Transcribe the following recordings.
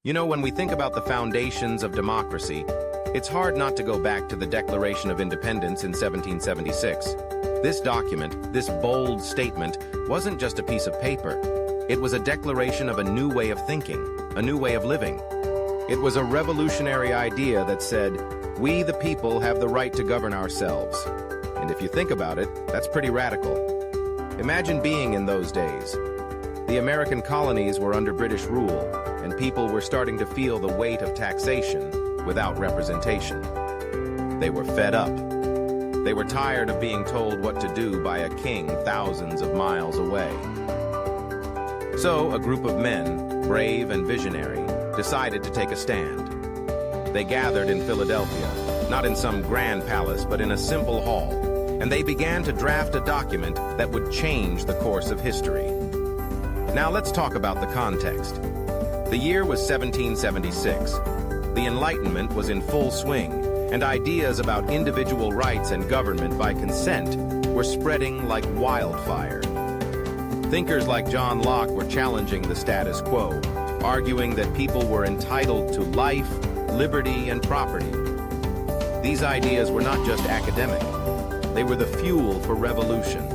You know, when we think about the foundations of democracy, it's hard not to go back to the Declaration of Independence in 1776. This document, this bold statement, wasn't just a piece of paper. It was a declaration of a new way of thinking, a new way of living. It was a revolutionary idea that said, we the people have the right to govern ourselves. And if you think about it, that's pretty radical. Imagine being in those days. The American colonies were under British rule, and people were starting to feel the weight of taxation without representation. They were fed up. They were tired of being told what to do by a king thousands of miles away. So, a group of men, brave and visionary, decided to take a stand. They gathered in Philadelphia, not in some grand palace, but in a simple hall, and they began to draft a document that would change the course of history. Now let's talk about the context. The year was 1776. The Enlightenment was in full swing, and ideas about individual rights and government by consent were spreading like wildfire. Thinkers like John Locke were challenging the status quo, arguing that people were entitled to life, liberty, and property. These ideas were not just academic. They were the fuel for revolution.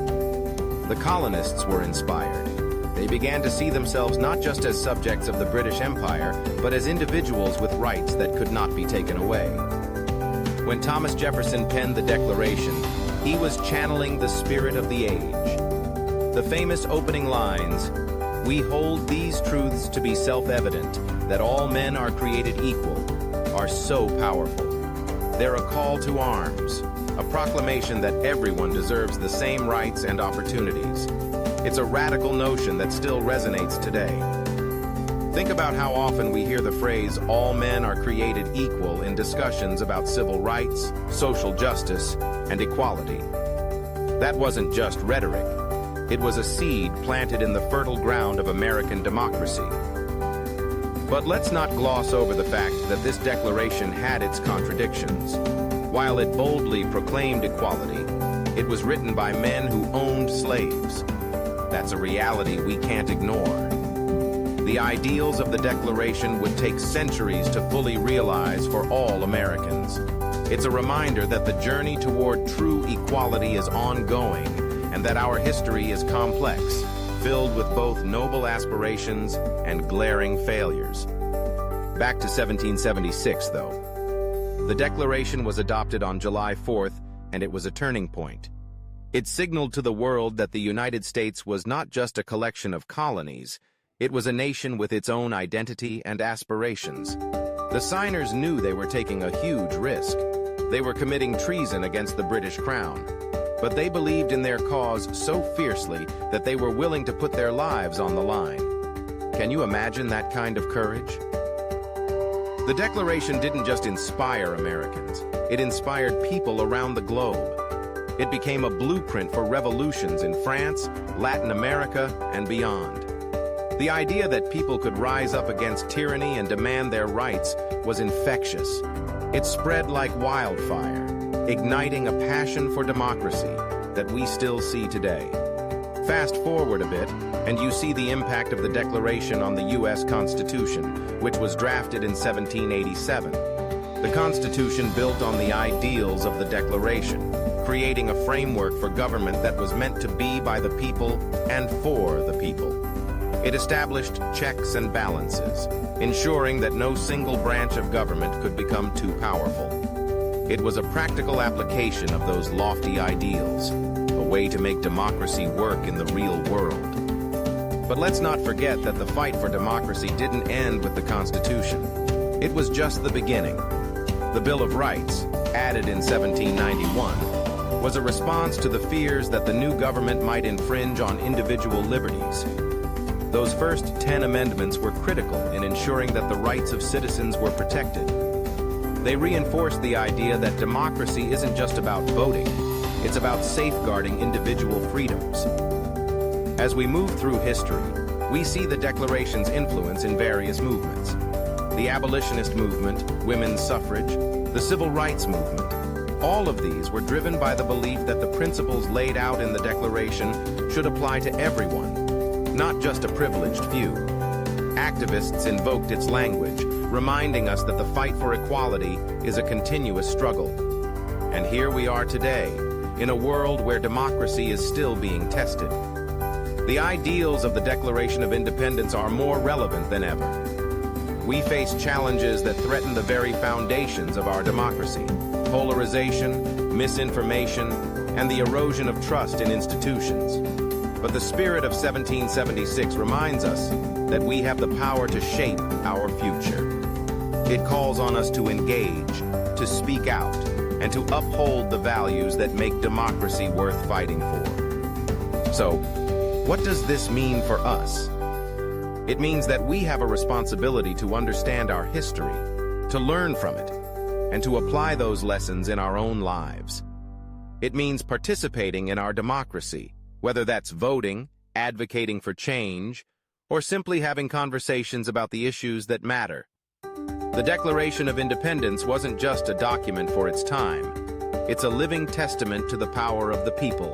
The colonists were inspired. They began to see themselves not just as subjects of the British Empire, but as individuals with rights that could not be taken away. When Thomas Jefferson penned the Declaration, he was channeling the spirit of the age. The famous opening lines, "We hold these truths to be self-evident, that all men are created equal," are so powerful. They're a call to arms, a proclamation that everyone deserves the same rights and opportunities. It's a radical notion that still resonates today. Think about how often we hear the phrase, "all men are created equal," in discussions about civil rights, social justice, and equality. That wasn't just rhetoric. It was a seed planted in the fertile ground of American democracy. But let's not gloss over the fact that this declaration had its contradictions. While it boldly proclaimed equality, it was written by men who owned slaves. That's a reality we can't ignore. The ideals of the Declaration would take centuries to fully realize for all Americans. It's a reminder that the journey toward true equality is ongoing, and that our history is complex, filled with both noble aspirations and glaring failures. Back to 1776, though. The Declaration was adopted on July 4th, and it was a turning point. It signaled to the world that the United States was not just a collection of colonies, it was a nation with its own identity and aspirations. The signers knew they were taking a huge risk. They were committing treason against the British Crown. But they believed in their cause so fiercely that they were willing to put their lives on the line. Can you imagine that kind of courage? The Declaration didn't just inspire Americans, it inspired people around the globe. It became a blueprint for revolutions in France, Latin America, and beyond. The idea that people could rise up against tyranny and demand their rights was infectious. It spread like wildfire, igniting a passion for democracy that we still see today. Fast forward a bit, and you see the impact of the Declaration on the U.S. Constitution, which was drafted in 1787. The Constitution built on the ideals of the Declaration, creating a framework for government that was meant to be by the people and for the people. It established checks and balances, ensuring that no single branch of government could become too powerful. It was a practical application of those lofty ideals, a way to make democracy work in the real world. But let's not forget that the fight for democracy didn't end with the Constitution. It was just the beginning. The Bill of Rights, added in 1791, was a response to the fears that the new government might infringe on individual liberties. Those first 10 amendments were critical in ensuring that the rights of citizens were protected. They reinforced the idea that democracy isn't just about voting, it's about safeguarding individual freedoms. As we move through history, we see the Declaration's influence in various movements. The abolitionist movement, women's suffrage, the civil rights movement. All of these were driven by the belief that the principles laid out in the Declaration should apply to everyone, not just a privileged few. Activists invoked its language, reminding us that the fight for equality is a continuous struggle. And here we are today, in a world where democracy is still being tested. The ideals of the Declaration of Independence are more relevant than ever. We face challenges that threaten the very foundations of our democracy: polarization, misinformation, and the erosion of trust in institutions. But the spirit of 1776 reminds us that we have the power to shape our future. It calls on us to engage, to speak out, and to uphold the values that make democracy worth fighting for. So, what does this mean for us? It means that we have a responsibility to understand our history, to learn from it, and to apply those lessons in our own lives. It means participating in our democracy, whether that's voting, advocating for change, or simply having conversations about the issues that matter. The Declaration of Independence wasn't just a document for its time. It's a living testament to the power of the people.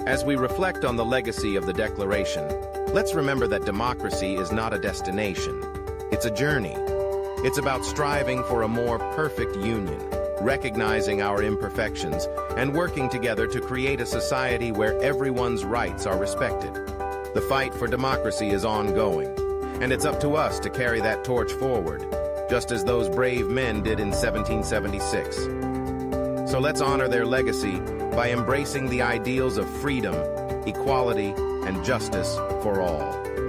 As we reflect on the legacy of the Declaration, let's remember that democracy is not a destination. It's a journey. It's about striving for a more perfect union, recognizing our imperfections, and working together to create a society where everyone's rights are respected. The fight for democracy is ongoing, and it's up to us to carry that torch forward, just as those brave men did in 1776. So let's honor their legacy by embracing the ideals of freedom, equality, and justice for all.